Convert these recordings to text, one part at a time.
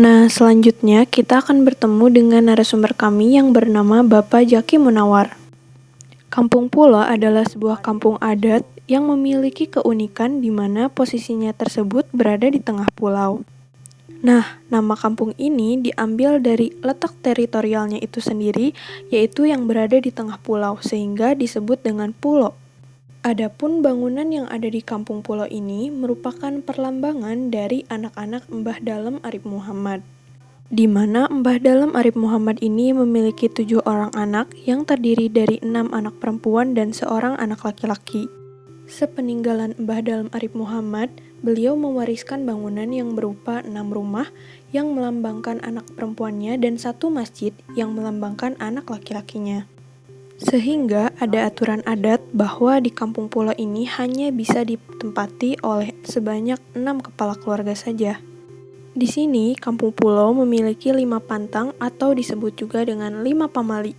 Nah, selanjutnya kita akan bertemu dengan narasumber kami yang bernama Bapak Jaki Munawar. Kampung Pulo adalah sebuah kampung adat yang memiliki keunikan di mana posisinya tersebut berada di tengah pulau. Nah, nama kampung ini diambil dari letak teritorialnya itu sendiri, yaitu yang berada di tengah pulau, sehingga disebut dengan pulo. Adapun bangunan yang ada di Kampung Pulo ini merupakan perlambangan dari anak-anak Mbah Dalem Arif Muhammad, di mana Mbah Dalem Arif Muhammad ini memiliki 7 orang anak yang terdiri dari 6 anak perempuan dan seorang anak laki-laki. Sepeninggalan Mbah Dalem Arif Muhammad, beliau mewariskan bangunan yang berupa 6 rumah yang melambangkan anak perempuannya dan 1 masjid yang melambangkan anak laki-lakinya. Sehingga ada aturan adat bahwa di Kampung Pulo ini hanya bisa ditempati oleh sebanyak 6 kepala keluarga saja. Di sini, Kampung Pulo memiliki 5 pantang atau disebut juga dengan 5 pamali.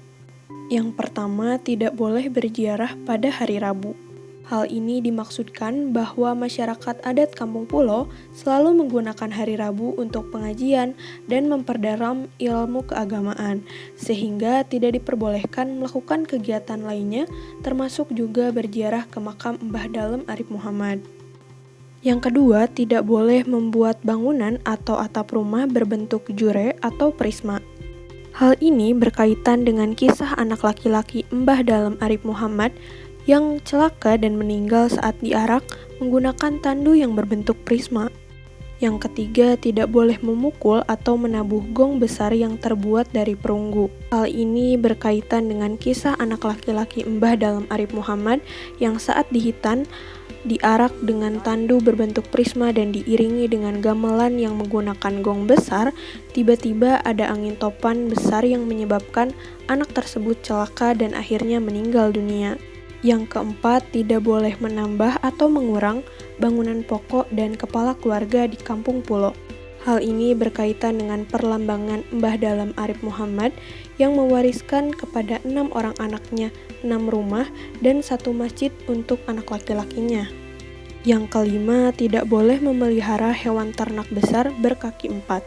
Yang pertama, tidak boleh berziarah pada hari Rabu. Hal ini dimaksudkan bahwa masyarakat adat Kampung Pulo selalu menggunakan hari Rabu untuk pengajian dan memperdalam ilmu keagamaan, sehingga tidak diperbolehkan melakukan kegiatan lainnya, termasuk juga berziarah ke makam Mbah Dalem Arif Muhammad. Yang kedua, tidak boleh membuat bangunan atau atap rumah berbentuk jure atau prisma. Hal ini berkaitan dengan kisah anak laki-laki Mbah Dalem Arif Muhammad yang celaka dan meninggal saat diarak menggunakan tandu yang berbentuk prisma. Yang ketiga, tidak boleh memukul atau menabuh gong besar yang terbuat dari perunggu. Hal ini berkaitan dengan kisah anak laki-laki Mbah Dalem Arif Muhammad yang saat dihitan diarak dengan tandu berbentuk prisma dan diiringi dengan gamelan yang menggunakan gong besar. Tiba-tiba ada angin topan besar yang menyebabkan anak tersebut celaka dan akhirnya meninggal dunia. Yang keempat, tidak boleh menambah atau mengurang bangunan pokok dan kepala keluarga di Kampung Pulo. Hal ini berkaitan dengan perlambangan Mbah Dalem Arif Muhammad yang mewariskan kepada 6 orang anaknya 6 rumah dan 1 masjid untuk anak laki-lakinya. Yang kelima, tidak boleh memelihara hewan ternak besar berkaki 4.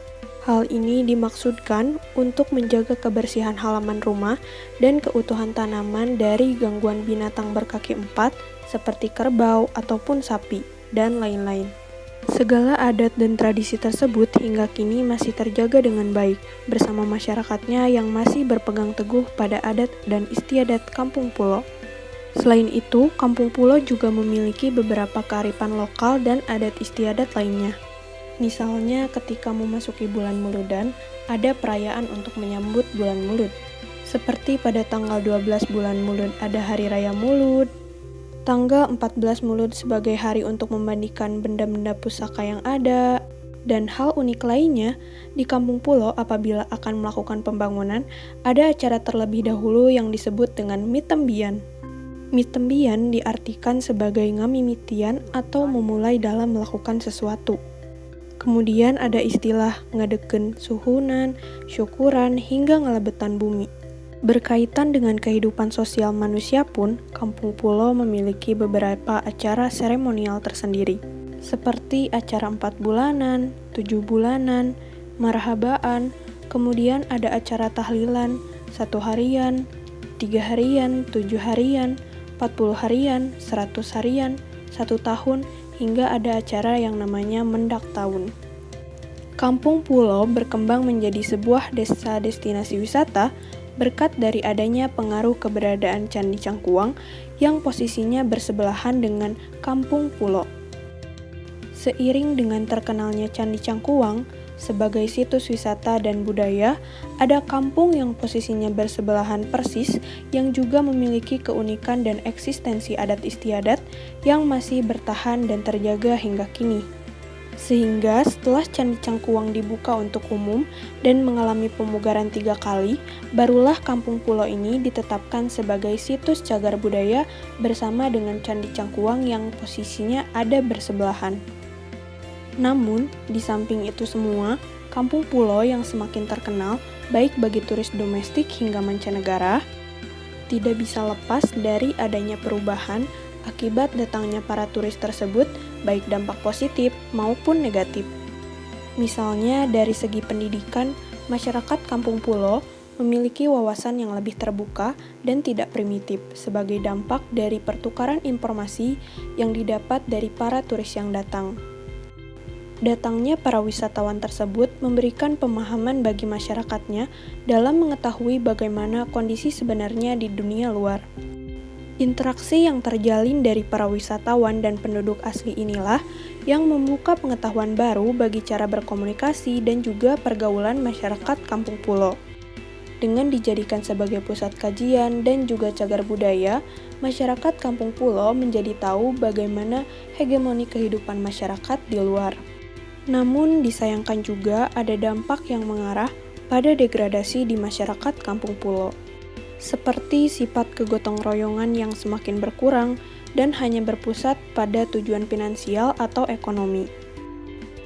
Hal ini dimaksudkan untuk menjaga kebersihan halaman rumah dan keutuhan tanaman dari gangguan binatang berkaki 4 seperti kerbau ataupun sapi, dan lain-lain. Segala adat dan tradisi tersebut hingga kini masih terjaga dengan baik bersama masyarakatnya yang masih berpegang teguh pada adat dan istiadat Kampung Pulo. Selain itu, Kampung Pulo juga memiliki beberapa kearifan lokal dan adat istiadat lainnya. Misalnya ketika memasuki bulan Muludan, ada perayaan untuk menyambut bulan Mulud. Seperti pada tanggal 12 bulan Mulud ada Hari Raya Mulud, tanggal 14 Mulud sebagai hari untuk memandikan benda-benda pusaka yang ada, dan hal unik lainnya, di Kampung Pulo apabila akan melakukan pembangunan, ada acara terlebih dahulu yang disebut dengan mitembian. Mitembian diartikan sebagai ngamimitian atau memulai dalam melakukan sesuatu. Kemudian ada istilah ngadeken suhunan, syukuran, hingga ngelebetan bumi. Berkaitan dengan kehidupan sosial manusia pun, Kampung Pulo memiliki beberapa acara seremonial tersendiri, seperti acara 4 bulanan, 7 bulanan, marhabaan, kemudian ada acara tahlilan, 1 harian, 3 harian, 7 harian, 40 harian, 100 harian, 1 tahun, hingga ada acara yang namanya Mendak Tahun. Kampung Pulo berkembang menjadi sebuah desa destinasi wisata berkat dari adanya pengaruh keberadaan Candi Cangkuang yang posisinya bersebelahan dengan Kampung Pulo. Seiring dengan terkenalnya Candi Cangkuang sebagai situs wisata dan budaya, ada kampung yang posisinya bersebelahan persis yang juga memiliki keunikan dan eksistensi adat istiadat yang masih bertahan dan terjaga hingga kini. Sehingga setelah Candi Cangkuang dibuka untuk umum dan mengalami pemugaran 3 kali, barulah Kampung Pulo ini ditetapkan sebagai situs cagar budaya bersama dengan Candi Cangkuang yang posisinya ada bersebelahan. Namun, di samping itu semua, Kampung Pulo yang semakin terkenal, baik bagi turis domestik hingga mancanegara, tidak bisa lepas dari adanya perubahan akibat datangnya para turis tersebut, baik dampak positif maupun negatif. Misalnya, dari segi pendidikan, masyarakat Kampung Pulo memiliki wawasan yang lebih terbuka dan tidak primitif sebagai dampak dari pertukaran informasi yang didapat dari para turis yang datang. Datangnya para wisatawan tersebut memberikan pemahaman bagi masyarakatnya dalam mengetahui bagaimana kondisi sebenarnya di dunia luar. Interaksi yang terjalin dari para wisatawan dan penduduk asli inilah yang membuka pengetahuan baru bagi cara berkomunikasi dan juga pergaulan masyarakat Kampung Pulo. Dengan dijadikan sebagai pusat kajian dan juga cagar budaya, masyarakat Kampung Pulo menjadi tahu bagaimana hegemoni kehidupan masyarakat di luar. Namun disayangkan juga ada dampak yang mengarah pada degradasi di masyarakat Kampung Pulo, seperti sifat kegotong royongan yang semakin berkurang dan hanya berpusat pada tujuan finansial atau ekonomi.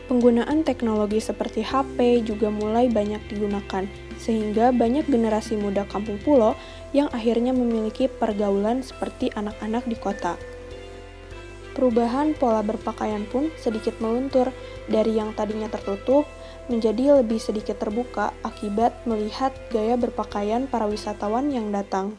Penggunaan teknologi seperti HP juga mulai banyak digunakan, sehingga banyak generasi muda Kampung Pulo yang akhirnya memiliki pergaulan seperti anak-anak di kota. Perubahan pola berpakaian pun sedikit meluntur, dari yang tadinya tertutup menjadi lebih sedikit terbuka akibat melihat gaya berpakaian para wisatawan yang datang.